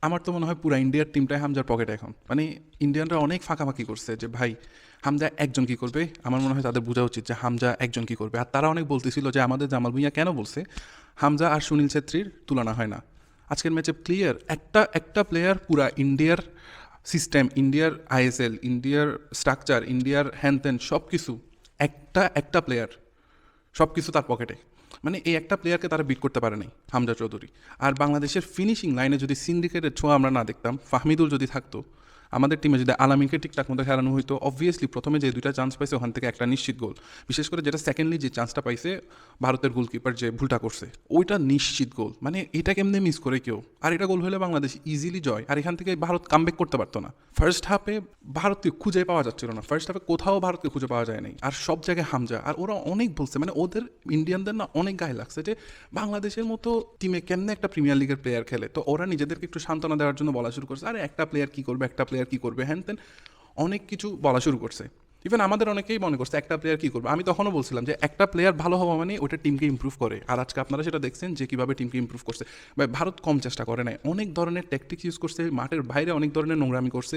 আমার তো মনে হয় পুরা ইন্ডিয়ার টিমটাই হামজার পকেটে এখন। মানে ইন্ডিয়ানরা অনেক ফাঁকাফাঁকি করছে যে ভাই হামজা একজন কি করবে। আমার মনে হয় তাদের বোঝা উচিত যে হামজা একজন কি করবে। আর তারা অনেক বলতেছিল যে আমাদের জামাল ভুঁইয়া কেন বলছে হামজা আর সুনীল ছেত্রীর তুলনা হয় না। আজকের ম্যাচে ক্লিয়ার একটা একটা প্লেয়ার পুরা ইন্ডিয়ার সিস্টেম, ইন্ডিয়ার আইএসএল, ইন্ডিয়ার স্ট্রাকচার, ইন্ডিয়ার হ্যান সব কিছু, একটা একটা প্লেয়ার সব কিছু তার পকেটে। মানে এই একটা প্লেয়ারকে তারা বিট করতে পারে নাই হামজা চৌধুরী। আর বাংলাদেশের ফিনিশিং লাইনে যদি সিন্ডিকেটের ছোঁয়া আমরা না দেখতাম, ফাহমিদুল যদি থাকতো আমাদের টিমে, যদি আলামিনকে ঠিকঠাক মতো খেলানো হইতো, অবভিয়াসলি প্রথমে যে দুইটা চান্স পাইছে ওখান থেকে একটা নিশ্চিত গোল। বিশেষ করে যেটা সেকেন্ডলি যে চান্সটা পাইছে ভারতের গোলকিপার যে ভুলটা করছে, ওইটা নিশ্চিত গোল। মানে এটা কেমনে মিস করে কেউ। আর এটা গোল হলে বাংলাদেশ ইজিলি জয়। আর এখান থেকে ভারত কামব্যাক করতে পারতো না। ফার্স্ট হাফে ভারতকে খুঁজে পাওয়া যাচ্ছিল না, ফার্স্ট হাফে কোথাও ভারতকে খুঁজে পাওয়া যায় নাই। আর সব জায়গায় হামজা। আর ওরা অনেক বলছে, মানে ওদের ইন্ডিয়ানদের না অনেক গায়ে লাগছে যে বাংলাদেশের মতো টিমে কেমনে একটা প্রিমিয়ার লিগের প্লেয়ার খেলে। তো ওরা নিজেদেরকে একটু সান্ত্বনা দেওয়ার জন্য বলা শুরু করছে, আরে একটা প্লেয়ার কী করবে, একটা প্লেয়ার কী করবে, হ্যান তেন অনেক কিছু বলা শুরু করছে। ইভেন আমাদের অনেকেই মনে করছে একটা প্লেয়ার কী করবে। আমি তখনও বলছিলাম যে একটা প্লেয়ার ভালো হওয়া মানে ওটা টিমকে ইম্প্রুভ করে। আর আজকে আপনারা সেটা দেখছেন যে কীভাবে টিমকে ইম্প্রুভ করছে। বা ভারত কম চেষ্টা করে নাই, অনেক ধরনের ট্যাকটিক্স ইউজ করছে, মাঠের বাইরে অনেক ধরনের নোংরামি করছে,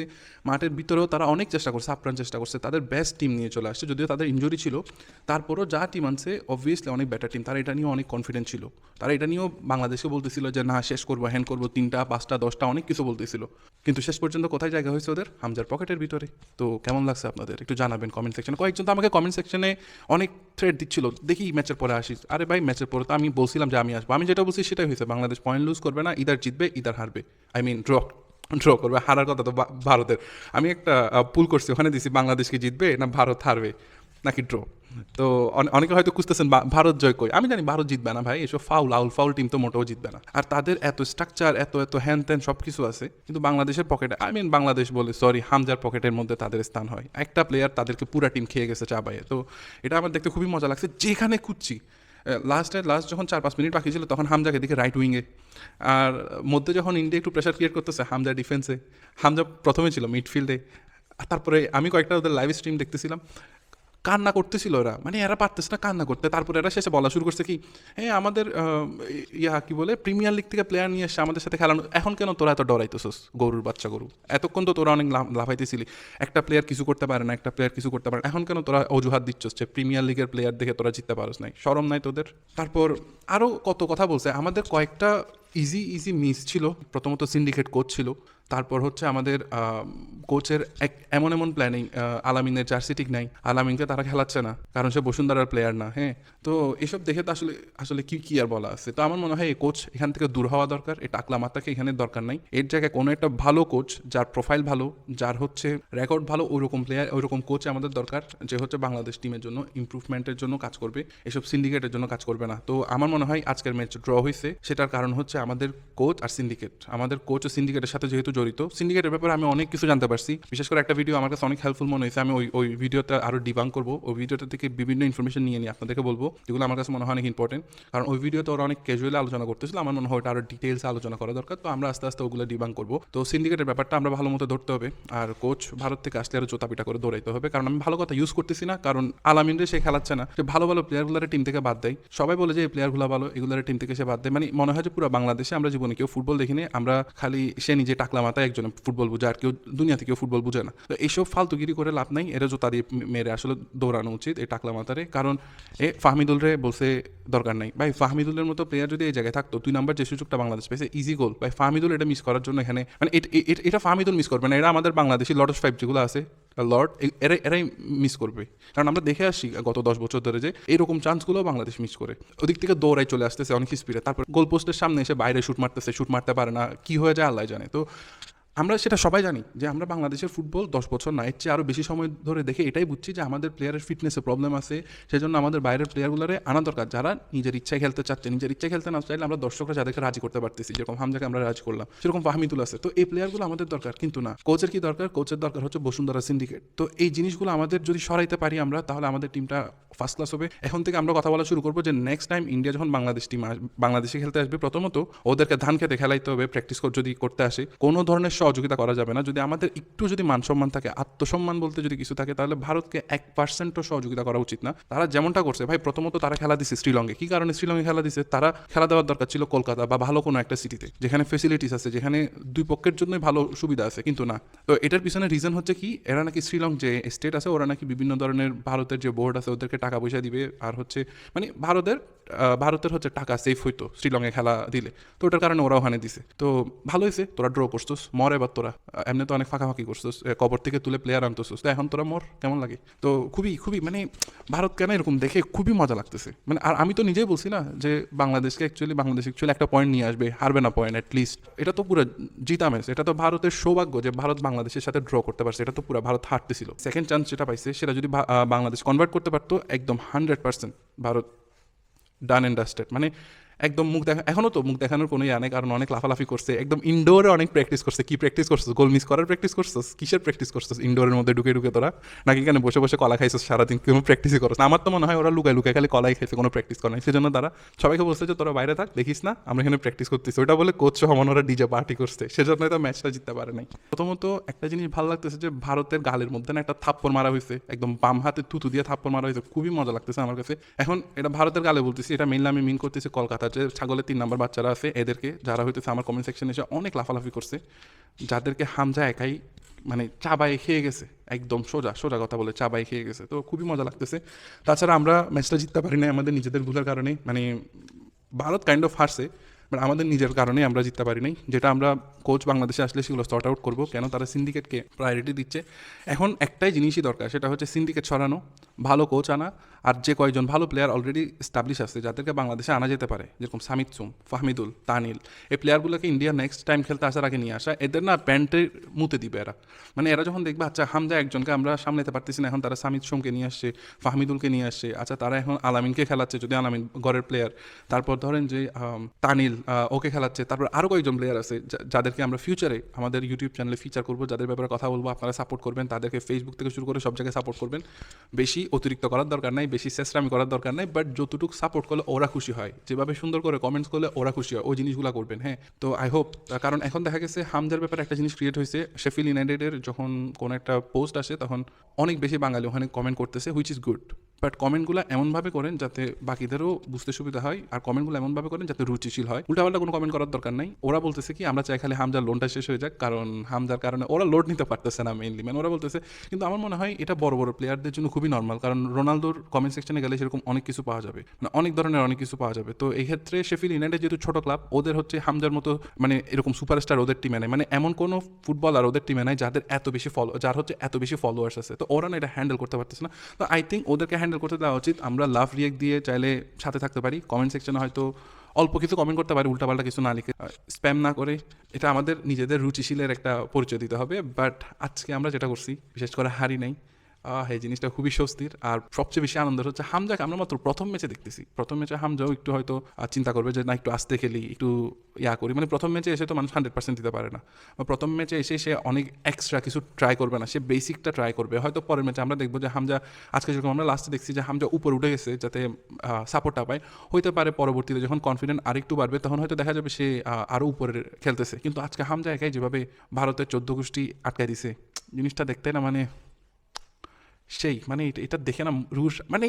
মাঠের ভিতরেও তারা অনেক চেষ্টা করছে, আপ্রাণ চেষ্টা করছে, তাদের বেস্ট টিম নিয়ে চলে আসছে। যদিও তাদের ইনজুরি ছিল, তারপরও যা টিম আনছে অবভিয়াসলি অনেক বেটার টিম। তারা এটা নিয়ে অনেক কনফিডেন্ট ছিল। তারা এটা নিয়েও বাংলাদেশকে বলতেছিল যে না শেষ করবো, হ্যান্ড করবো, 3টা 5টা 10টা অনেক কিছু বলতেছিল। কিন্তু শেষ পর্যন্ত কোথায় জায়গা হয়েছে ওদের? হামজার পকেটের ভিতরে। তো কেমন লাগছে আপনাদের একটু জানাবেন কমেন্ট সেকশনে। কয়েকজন তো আমাকে কমেন্ট সেকশনে অনেক থ্রেড দিচ্ছিল, দেখি ম্যাচের পরে আসিস। আরে ভাই ম্যাচের পরে তো আমি বলছিলাম যে আমি আসবো। আমি যেটা বলছি সেটাই হয়েছে। বাংলাদেশ পয়েন্ট লুজ করবে না, ইদার জিতবে ইদার হারবে। আই মিন ড্র ড্র করবে। হারার কথা তো ভারতের। আমি একটা পুল করছি, ওখানে দিছি বাংলাদেশকে জিতবে না ভারত হারবে নাকি ড্র। তো অনেকে হয়তো খুঁজতেছেন ভারত জয় কই। আমি জানি ভারত জিতবে না ভাই, এসব ফাউল টিম তো মোটেও জিতবে না। আর তাদের এত স্ট্রাকচার, এত এত হ্যান ত্যান সব কিছু আছে, কিন্তু বাংলাদেশের পকেটে, আই মিন বাংলাদেশ বলে সরি, হামজার পকেটের মধ্যে তাদের স্থান হয়। একটা প্লেয়ার তাদেরকে পুরা টিম খেয়ে গেছে চাবাইয়ে। তো এটা আমার দেখতে খুবই মজা লাগছে। যেখানে খুঁজছি লাস্ট যখন 4-5 মিনিট বাকি ছিল তখন হামজাকে দেখে রাইট উইংয়ে। আর মধ্যে যখন ইন্ডিয়া একটু প্রেশার ক্রিয়েট করতেছে হামজা ডিফেন্সে, হামজা প্রথমে ছিল মিডফিল্ডে। আর তারপরে আমি কয়েকটা ওদের লাইভ স্ট্রিম দেখতেছিলাম, কান্না করতেছিল ওরা। মানে এরা পারতেছে না কান্না করতে। তারপরে এরা শেষে বলা শুরু করছে কি, হ্যাঁ আমাদের কি বলে প্রিমিয়ার লিগ থেকে প্লেয়ার নিয়ে এসে আমাদের সাথে খেলানো, এখন কেন তোরা এত ডরাইতেছস গরুর বাচ্চা গরু। এতক্ষণ তো তোরা অনেক লাফাইতেছিলি, একটা প্লেয়ার কিছু করতে পারে না, একটা প্লেয়ার কিছু করতে পারে না, এখন কেন তোরা অজুহাত দিচ্ছস যে প্রিমিয়ার লিগের প্লেয়ার দেখে তোরা জিততে পারস নাই, শরম নাই তোদের। তারপর আরও কত কথা বলছে। আমাদের কয়েকটা ইজি ইজি মিস ছিল। প্রথমত সিন্ডিকেট কোচ ছিল, তারপর হচ্ছে আমাদের কোচের এমন এমন প্ল্যানিং, আলামিনের জার্সি ঠিক নাই, আলামিনকে তারা খেলাচ্ছে না কারণ সে বসুন্ধরার প্লেয়ার না। হ্যাঁ, তো এসব দেখে তো আসলে আসলে কি কি আর বলা আছে। তো আমার মনে হয় এই কোচ এখান থেকে দূর হওয়া দরকার। এই টাকলা মাথাকে এখানে দরকার নাই। এর জায়গায় কোনো একটা ভালো কোচ, যার প্রোফাইল ভালো, যার হচ্ছে রেকর্ড ভালো, ওইরকম প্লেয়ার, ওইরকম কোচ আমাদের দরকার, যে হচ্ছে বাংলাদেশ টিমের জন্য ইম্প্রুভমেন্টের জন্য কাজ করবে, এসব সিন্ডিকেটের জন্য কাজ করবে না। তো আমার মনে হয় আজকের ম্যাচ ড্র হয়েছে, সেটার কারণ হচ্ছে আমাদের কোচ আর সিন্ডিকেট। আমাদের কোচ ও সিন্ডিকেটের সাথে যেহেতু জড়িত, সিন্ডিকেটের ব্যাপারে আমি অনেক কিছু জানতে পারছি। বিশেষ করে একটা ভিডিও আমার কাছে অনেক হেল্পফুল মনে হয়েছে। আমি ওই ভিডিওটা আরও ডিবাং করবো, ওই ভিডিওটা থেকে বিভিন্ন ইনফরমেশন নিয়ে নিয়ে আপনাদেরকে বলবো, যেগুলো আমার কাছে মনে হয় অনেক ইম্পর্টেন্ট। কারণ ওই ভিডিওতে ওরা অনেক ক্যাজুয়ালি আলোচনা করতেছিল, আমার মনে হয় ওটা আরও ডিটেলসে আলোচনা করা দরকার। তো আমরা আস্তে আস্তে ওগুলো ডিবাং করবো। তো সিন্ডিকেটের ব্যাপারটা আমরা ভালো মতো ধরতে হবে। আর কোচ ভারত থেকে আসলে আরও জোতাপিটা করে দৌড়াইতে হবে। কারণ আমি ভালো কথা ইউজ করতেছি না, কারণ আলামিনরে সে খেলাচ্ছে না, যে ভালো ভালো প্লেয়ারগুলোর টিম থেকে বাদ দেয়। সবাই বলে যে এই প্লেয়ারগুলো ভালো, এগুলোর টিম থেকে সে বাদ দেয়। মানে মনে হয় যে পুরো বাংলাদেশে আমরা জীবনে কেউ ফুটবল দেখিনি, আমরা খালি সে নিজে টাকলা মাথায় একজন ফুটবল বুঝে, আর কেউ দুনিয়াতে কেউ ফুটবল বুঝে না। তো এইসব ফালতুগিরি করে লাভ নাই, এরা জোতা দিয়ে মেরে আসলে দৌড়ানো উচিত এই টাকলা মাথারে। কারণ ফাহমিদুল রে বলছে দরকার নাই ভাই, ফাহমিদুলের মতো প্লেয়ার যদি এই জায়গায় থাকতো, 2 নাম্বার যে সুযোগটা বাংলাদেশ পেয়েছে ইজি গোল, ভাই ফাহমিদুল এটা মিস করার জন্য এখানে, মানে এটা ফাহমিদুল মিস করবে না, এরা আমাদের বাংলাদেশি লর্ড অফ ফাইভ যেগুলো আছে, লর্ড, এরাই মিস করবে। কারণ আমরা দেখে আসছি গত 10 বছর ধরে যে এরকম চান্সগুলো বাংলাদেশ মিস করে। ওদিক থেকে দৌড়াই চলে আসতেছে অনেক স্পিডে, তারপর গোল পোস্টের সামনে এসে বাইরে শুট মারতেছে, শুট মারতে পারে না, কি হয়ে যায় আল্লাহ জানে। তো আমরা সেটা সবাই জানি যে আমরা বাংলাদেশের ফুটবল 10 বছর না, এর চেয়ে আরও বেশি সময় ধরে দেখে এটাই বুঝছি যে আমাদের প্লেয়ারের ফিটনেসে প্রবলেম আছে। সেজন্য আমাদের বাইরের প্লেয়ারগুলোরে আনা দরকার, যারা নিজের ইচ্ছায় খেলতে চাচ্ছে। নিজের ইচ্ছায় খেলতে না চাইলে আমরা দর্শকরা যাদেরকে রাজি করতে পারতেছি, যেরকম হামজাকে আমরা রাজি করলাম, সেরকম ফাহমিদুল আছে। তো এই প্লেয়ারগুলো আমাদের দরকার, কিন্তু না, কোচের কি দরকার? কোচের দরকার হচ্ছে বসুন্ধরা সিন্ডিকেট। তো এই জিনিসগুলো আমাদের যদি সরাইতে পারি আমরা, তাহলে আমাদের টিমটা ফার্স্ট ক্লাস হবে। এখন থেকে আমরা কথা বলা শুরু করবো যে নেক্সট টাইম ইন্ডিয়া যখন বাংলাদেশে খেলতে আসবে, প্রথমত ওদেরকে ধান খেতে খেলাইতে হবে। প্র্যাকটিস যদি করতে আসে, কোনো ধরনের সহযোগিতা করা যাবে না। যদি আমাদের একটু যদি মান সম্মান থাকে, আত্মসম্মান বলতে যদি কিছু থাকে, তাহলে ভারতকে 1%ও সহযোগিতা করা উচিত না। তারা যেমনটা করছে ভাই, প্রথমত তারা খেলা দিছে শ্রীলঙ্কে। কি কারণে শ্রীলঙ্কে খেলা দিছে? তারা খেলা দেওয়ার দরকার ছিল কলকাতা বা ভালো কোনো একটা সিটিতে, যেখানে ফেসিলিটিস আছে, যেখানে দুই পক্ষের জন্যই ভালো সুবিধা আছে, কিন্তু না। তো এটার পিছনে রিজন হচ্ছে কি, এরা নাকি শ্রীলঙ্কা যে স্টেট আছে, ওরা নাকি বিভিন্ন ধরনের ভারতের যে বোর্ড আছে ওদেরকে টাকা পয়সা দিবে, আর হচ্ছে মানে ভারতের হচ্ছে টাকা সেফ হইতো শ্রীলঙ্কায় খেলা দিলে, তো ওটার কারণে ওরা ওখানে দিছে। তো ভালো হয়েছে, তোরা ড্র করছোস, মর এবার তোরা। এমনি তো অনেক ফাঁকাফাঁকি করছোস, কবর থেকে তুলে প্লেয়ার আনতেছোস, তো এখন তোরা মর, কেমন লাগে? তো খুবই খুবই মানে ভারত কেন এরকম দেখে খুবই মজা লাগতেছে। মানে আর আমি তো নিজেই বলছি না যে বাংলাদেশ অ্যাকচুয়ালি একটা পয়েন্ট নিয়ে আসবে, হারবে না পয়েন্ট অ্যাটলিস্ট। এটা তো পুরো জিতা ম্যাচ, এটা তো ভারতের সৌভাগ্য যে ভারত বাংলাদেশের সাথে ড্র করতে পারছে। এটা তো পুরো ভারত হারতেছিল, সেকেন্ড চান্স যেটা পাইছে সেটা যদি বাংলাদেশ কনভার্ট করতে পারতো, একদম 100% ভারত ডান অ্যান্ড ডাস্টেড। মানে একদম মুখ দেখা, এখনও তো মুখ দেখানোর কোনো ইয়া নেই, কারণ অনেক লাফালাফি করছে, একদম ইনডোরে অনেক প্র্যাকটিস করছে। কি প্র্যাকটিস করছিস? গোল মিস করার প্র্যাকটিস করছিস? কিসের প্র্যাকটিস করছিস ইনডোরের মধ্যে ঢুকে ঢুকে তোরা? নাকি এখানে বসে বসে কলা খাইছিস সারাদিন, কোনো প্র্যাকটিসই করছ না? আমার তো মনে হয় ওরা লুকায় লুকায় খালি কলাই খাইছে, কোনো প্র্যাকটিস করে নাই। সেজন্য তারা সবাইকে বলছে যে তোরা বাইরে থাক, দেখিস না আমরা এখানে প্র্যাকটিস করতেছি। ওটা বলে কোচ সমান ওরা ডিজে পার্টি করছে, সেজন্য তো ম্যাচটা জিততে পারে নাই। প্রথমত একটা জিনিস ভালো লাগতেছে যে ভারতের গালের মধ্যে না একটা থাপ্পড় মারা হয়েছে, একদম বাম হাতে থুতু দিয়ে থাপ্পড় মারা হয়েছে, খুবই মজা লাগতেছে আমার কাছে। এখন এটা ভারতের গালে বলতেছি, এটা মেইনলি আমি মিন করতেছি কলকাতার যে ছাগলের 3 নম্বর বাচ্চারা আছে এদেরকে, যারা হইতেছে আমার কমেন্ট সেকশনে এসে অনেক লাফালাফি করছে, যাদেরকে হামজা একাই মানে চাবাই খেয়ে গেছে, একদম সোজা সোজা কথা বলে চাবাই খেয়ে গেছে। তো খুবই মজা লাগতেছে। তাছাড়া আমরা ম্যাচটা জিততে পারি না আমাদের নিজেদের ভুলের কারণে, মানে ভারত কাইন্ড অফ হারছে, বাট আমাদের নিজের কারণে আমরা জিততে পারি নাই। যেটা আমরা কোচ বাংলাদেশে আসলে সেগুলো সর্ট আউট করবো, কেন তারা সিন্ডিকেটকে প্রায়োরিটি দিচ্ছে। এখন একটাই জিনিসই দরকার, সেটা হচ্ছে সিন্ডিকেট সরানো, ভালো কোচ আনা, আর যে কয়েকজন ভালো প্লেয়ার অলরেডি এস্টাবলিশ আছে যাদেরকে বাংলাদেশে আনা যেতে পারে, যেরকম সামিত সুম, ফাহমিদুল, তানিল, এই প্লেয়ারগুলোকে ইন্ডিয়া নেক্সট টাইম খেলতে আসার আগে নিয়ে আসা। এদের না প্যান্টে মুতে দিবে এরা। মানে এরা যখন দেখবে আচ্ছা হামজা একজনকে আমরা সামলাতে পারতেছি না, এখন তারা সামিত সোমকে নিয়ে আসছে, ফাহমিদুলকে নিয়ে আসছে, আচ্ছা তারা এখন আলামিনকে খেলাচ্ছে, যদি আলামিন গড়ের প্লেয়ার, তারপর ধরেন যে তানিল ওকে খেলাচ্ছে, তারপর আরও কয়েকজন প্লেয়ার আছে যাদেরকে আমরা ফিউচারে আমাদের ইউটিউব চ্যানেলে ফিচার করবো, যাদের ব্যাপারে কথা বলবো, আপনারা সাপোর্ট করবেন, তাদেরকে ফেসবুক থেকে শুরু করে সব জায়গায় সাপোর্ট করবেন। বেশি অতিরিক্ত করার দরকার নাই, বেশি চেষ্টামি করার দরকার নাই, বাট যতটুকু সাপোর্ট করলে ওরা খুশি হয়, যেভাবে সুন্দর করে কমেন্টস করলে ওরা খুশি হয়, ওই জিনিসগুলো করবেন। হ্যাঁ, তো আই হোপ, কারণ এখন দেখা গেছে হামজার ব্যাপারে একটা জিনিস ক্রিয়েট হয়েছে, শেফিল্ড ইউনাইটেডের যখন কোনো একটা পোস্ট আসে তখন অনেক বেশি বাঙালি ওখানে কমেন্ট করতেছে, হুইচ ইজ গুড, বাট কমেন্টগুলো এমনভাবে করেন যাতে বাকিদেরও বুঝতে সুবিধা হয়, আর কমেন্টগুলো এমনভাবে করেন যাতে রুচিশীল হয়। উল্টাপাল্টা কোনো কমেন্ট করার দরকার নাই। ওরা বলতেছে কি আমরা চাই খালি হামজার লোনটা শেষ হয়ে যাক, কারণ হামজার কারণে ওরা লোড নিতে পারতেছে না মেইনলি, মানে ওরা বলতেছে। কিন্তু আমার মনে হয় এটা বড় বড় প্লেয়ারদের জন্য খুবই নর্মাল, কারণ রোনালদোর কমেন্ট সেকশনে গেলে সেরকম অনেক কিছু পাওয়া যাবে, মানে অনেক ধরনের অনেক কিছু পাওয়া যাবে। তো এই ক্ষেত্রে শেফিল্ড ইউনাইটেড যেহেতু ছোট ক্লাব, ওদের হচ্ছে হামজার মতো মানে এরকম সুপারস্টার ওদের টিমে নেই, মানে এমন কোনো ফুটবলার ওদের টিমে নাই যাদের যার হচ্ছে এত বেশি ফলোয়ার্স আছে, তো ওরা না এটা হ্যান্ডেল করতে পারতেছে না। তো আই থিঙ্ক ওদেরকে হ্যান্ডেল করতে দেওয়া উচিত। আমরা লাভ রিয়েক্ট দিয়ে চাইলে সাথে থাকতে পারি, কমেন্ট সেকশনে হয়তো অল্প কিছু কমেন্ট করতে পারি, উল্টাপাল্টা কিছু না লিখে, স্প্যাম না করে। এটা আমাদের নিজেদের রুচিশীলের একটা পরিচয় দিতে হবে। বাট আজকে আমরা যেটা করছি, বিশেষ করে হারি নাই, এই জিনিসটা খুবই স্বস্তির। আর সবচেয়ে বেশি আনন্দের হচ্ছে হামজাকে আমরা মাত্র প্রথম ম্যাচে দেখতেছি। প্রথম ম্যাচে হামজাও একটু হয়তো চিন্তা করবে যে না একটু আস্তে খেলি, একটু করি, মানে প্রথম ম্যাচে এসে তো মানুষ 100% দিতে পারে না, বা প্রথম ম্যাচে এসে সে অনেক এক্সট্রা কিছু ট্রাই করবে না, সে বেসিকটা ট্রাই করবে। হয়তো পরের ম্যাচে আমরা দেখবো যে হামজা, আজকে যেরকম আমরা লাস্টে দেখছি যে হামজা উপরে উঠে গেছে যাতে সাপোর্টটা পায়, হইতে পারে পরবর্তীতে যখন কনফিডেন্ট আরেকটু বাড়বে তখন হয়তো দেখা যাবে সে আরও উপরে খেলতেছে। কিন্তু আজকে হামজা একাই যেভাবে ভারতের 14 গোষ্ঠী আটকায় দিছে, জিনিসটা দেখতে না মানে সেই মানে এটা দেখে না রুশ, মানে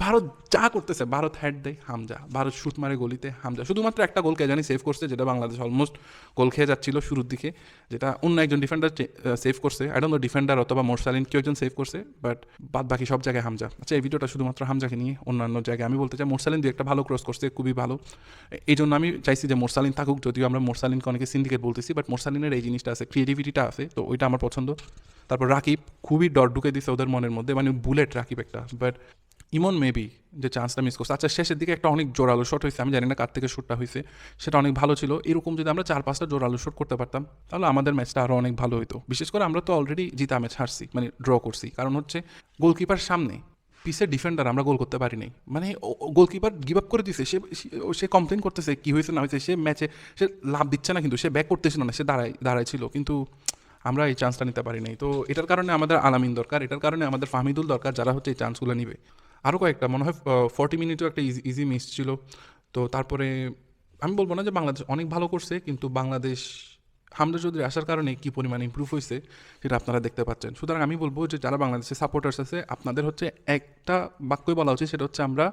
ভারত যা করতেছে, ভারত হেড দেয় হামজা, ভারত শুট মারে গলিতে হামজা। শুধুমাত্র একটা গোল কে জানি সেভ করছে, যেটা বাংলাদেশ অলমোস্ট গোল খেয়ে যাচ্ছিল শুরুর দিকে, যেটা অন্য একজন ডিফেন্ডার সেভ করছে, আই ডোন্ট নো ডিফেন্ডার অথবা মোরসালিন কেউ একজন সেভ করছে, বাট বাদ বাকি সব জায়গায় হামজা। আচ্ছা, এই ভিডিওটা শুধুমাত্র হামজাকে নিয়ে, অন্যান্য জায়গায় আমি বলতে চাই মোরসালিন দু একটা ভালো ক্রস করছে, খুবই ভালো। এই জন্য আমি চাইছি যে মোরসালিন থাকুক, যদিও আমরা মোরসালিনকে অনেকে সিন্ডিকেট বলতেছি, বাট মোরসালিনের এই জিনিসটা আছে, ক্রিয়েটিভিটিটা আছে, তো ওইটা আমার পছন্দ। তারপর রাকিব খুবই ডর ঢুকে দিচ্ছে ওদের মনের মধ্যে, মানে বুলেট রাকিব একটা। বাট ইমন মেবি যে চান্সটা মিস করছে। আচ্ছা, শেষের দিকে একটা অনেক জোরালো শট হয়েছে, আমি জানি না কার থেকে শটটা হয়েছে, সেটা অনেক ভালো ছিল। এরকম যদি আমরা 4-5টা জোরালো শট করতে পারতাম তাহলে আমাদের ম্যাচটা আরও অনেক ভালো হতো। বিশেষ করে আমরা তো অলরেডি জিতা ম্যাচ হারছি, মানে ড্র করছি, কারণ হচ্ছে গোলকিপার সামনে, পিসের ডিফেন্ডার আমরা গোল করতে পারি নাই, মানে গোলকিপার গিভ আপ করে দিছে। সে কমপ্লেন করতেছে কী হয়েছে না হয়েছে, সে ম্যাচে সে লাভ দিচ্ছে না, কিন্তু সে ব্যাক করতেছিল না, সে দাঁড়ায় ছিল, কিন্তু আমরা এই চান্সটা নিতে পারি নাই। তো এটার কারণে আমাদের আলামিন দরকার, এটার কারণে আমাদের ফাহমিদুল দরকার, যারা হচ্ছে এই চান্সগুলো নিবে। আরও কয়েকটা মনে হয় 40 মিনিটও একটা ইজি মিস ছিল। তো তারপরে আমি বলবো না যে বাংলাদেশ অনেক ভালো করছে, কিন্তু বাংলাদেশ হামজা চৌধুরী আসার কারণে কী পরিমাণ ইমপ্রুভ হয়েছে সেটা আপনারা দেখতে পাচ্ছেন। সুতরাং আমি বলবো যে যারা বাংলাদেশের সাপোর্টার্স আছে আপনাদের হচ্ছে একটা বাক্যই বলা উচিত, সেটা হচ্ছে আমরা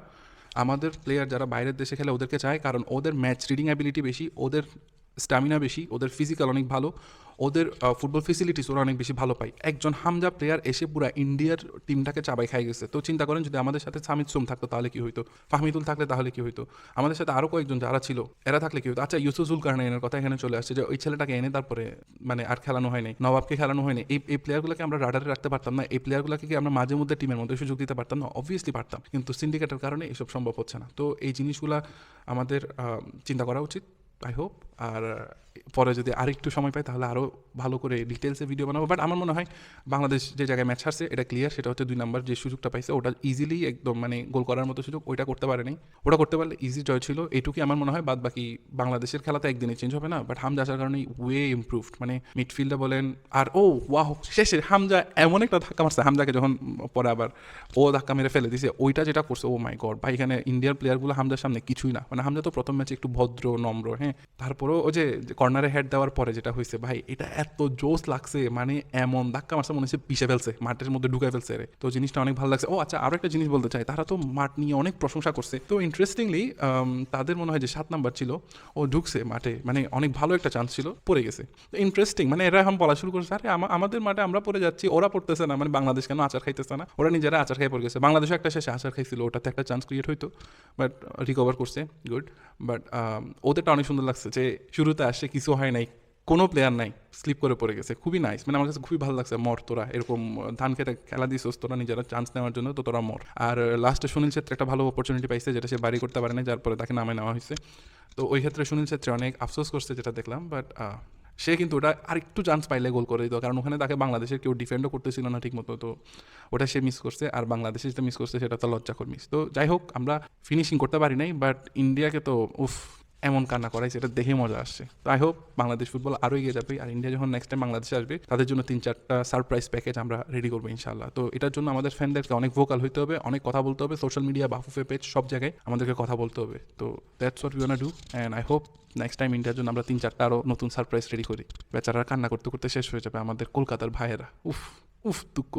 আমাদের প্লেয়ার যারা বাইরের দেশে খেলে ওদেরকে চাই, কারণ ওদের ম্যাচ রিডিং অ্যাবিলিটি বেশি, ওদের স্ট্যামিনা বেশি, ওদের ফিজিক্যাল অনেক ভালো, ওদের ফুটবল ফেসিলিটিস ওরা অনেক বেশি ভালো পায়। একজন হামজা প্লেয়ার এসে পুরো ইন্ডিয়ার টিমটাকে চাবাই খাই গেছে। তো চিন্তা করেন যদি আমাদের সাথে সামিদ সোম থাকতো তাহলে কী হইতো, ফাহমিদুল থাকলে তাহলে কী হইতো, আমাদের সাথে আরও কয়েকজন যারা ছিল এরা থাকলে কী হতো। আচ্ছা ইউসুফুল কারণের কথা এখানে চলে আসছে যে ওই ছেলেটাকে এনে তারপরে মানে আর খেলানো হয়নি, নবাবকে খেলানো হয়নি, এই প্লেয়ারগুলোকে আমরা রাডারে রাখতে পারতাম না, এই প্লেয়ারগুলোকে কি আমরা মাঝে মধ্যে টিমের মধ্যে সুযোগ দিতে পারতাম না? অবভিয়াসলি পারতাম, কিন্তু সিন্ডিকেটের কারণে এসব সম্ভব হচ্ছে না। তো এই জিনিসগুলা আমাদের চিন্তা করা উচিত, আই হোপ। আর পরে যদি আরেকটু সময় পাই তাহলে আরও ভালো করে ডিটেলসে ভিডিও বানাবো। বাট আমার মনে হয় বাংলাদেশ যে জায়গায় ম্যাচ হারছে এটা ক্লিয়ার, সেটা হচ্ছে 2 নাম্বার যে সুযোগটা পাইছে ওটা ইজিলি একদম মানে গোল করার মতো সুযোগ, ওইটা করতে পারেনি। ওটা করতে পারলে ইজি জয় ছিল, এইটুকুই আমার মনে হয়। বাদ বাকি বাংলাদেশের খেলা তো একদিনে চেঞ্জ হবে না, বাট হামজা আসার কারণে ওয়ে ইমপ্রুভড, মানে মিডফিল্ডে বলেন। আর ওয়াও শেষে হামজা এমন একটা ধাক্কা মারছে, হামজাকে যখন পরে আবার ও ধাক্কা মেরে ফেলে দিছে, ওইটা যেটা করছে ও মাই গড ভাই, এখানে ইন্ডিয়ার প্লেয়ারগুলো হামজার সামনে কিছুই না। মানে হামজা তো প্রথম ম্যাচে একটু ভদ্র নম্র, হ্যাঁ, তারপরেও ও যে কর্নারে হেড দেওয়ার পরে যেটা হয়েছে ভাই এটা এত জোস লাগছে, মানে এমন ধাক্কা মারছে মনে হচ্ছে পিষে ফেলছে, মাঠের মধ্যে ঢুকে ফেলছে রে। তো জিনিসটা অনেক ভালো লাগছে। ও আচ্ছা আরও একটা জিনিস বলতে চাই, তারা তো মাঠ নিয়ে অনেক প্রশংসা করছে। তো ইন্টারেস্টিংলি তাদের মনে হয় যে 7 নাম্বার ছিল, ও ঢুকছে মাঠে, মানে অনেক ভালো একটা চান্স ছিল, পড়ে গেছে। তো ইন্টারেস্টিং, মানে এরা এখন বলা শুরু করছে আরে আমাদের মাঠে আমরা পড়ে যাচ্ছি, ওরা পড়তেছে না, মানে বাংলাদেশ কেন আচার খাইতেছে না, ওরা নিজেরা আচার খাই পড়ে গেছে। বাংলাদেশও একটা শেষে আচার খাইছিল, ওটাতে একটা চান্স ক্রিয়েট হইতো, বাট রিকভার করছে, গুড। বাট ওদেরটা অনেক সুন্দর লাগছে যে শুরুতে আসে কিছু হয় নাই, কোনো প্লেয়ার নাই, স্লিপ করে পড়ে গেছে, খুবই নাইস। মানে আমার কাছে খুবই ভালো লাগছে, মর তোরা এরকম ধান খেতে খেলা দিছোস তোরা নিজেরা চান্স নেওয়ার জন্য, তো তোরা মর। আর লাস্টে সুনীল ছেত্রী একটা ভালো অপরচুনিটি পাইছে যেটা সে বাড়ি করতে পারে না, যার পরে তাকে নামে নেওয়া হয়েছে। তো ওই ক্ষেত্রে সুনীল ছেত্রী অনেক আফসোস করছে যেটা দেখলাম, বাট সে কিন্তু ওটা আরেকটু চান্স পাইলে গোল করে দিত, কারণ ওখানে তাকে বাংলাদেশের কেউ ডিফেন্ডও করতেছিল না ঠিক মতো। তো ওটা সে মিস করছে, আর বাংলাদেশে যেটা মিস করছে সেটা তো লজ্জাকর মিস। তো যাই হোক আমরা ফিনিশিং করতে পারি নাই, বাট ইন্ডিয়াকে তো উফ এমন কান্না করাইছে, এটা দেখে মজা আসছে। তো আই হোপ বাংলাদেশ ফুটবল আরও এগিয়ে যাবে, আর ইন্ডিয়া যখন নেক্সট টাইম বাংলাদেশে আসবে তাদের জন্য 3-4টা সারপ্রাইজ প্যাকেজ আমরা রেডি করবো ইনশাল্লাহ। তো এটার জন্য আমাদের ফ্যানদেরকে অনেক ভোকাল হইতে হবে, অনেক কথা বলতে হবে, সোশ্যাল মিডিয়া বাফুফে পেজ সব জায়গায় আমাদেরকে কথা বলতে হবে। তো that's what we ওয়ান্না do, and I hope next time ইন্ডিয়ার জন্য আমরা 3-4টা আরও নতুন সারপ্রাইজ রেডি করি। বেচারারা কান্না করতে করতে শেষ হয়ে যাবে আমাদের কলকাতার ভাইয়েরা, উফ উফ দুঃখ।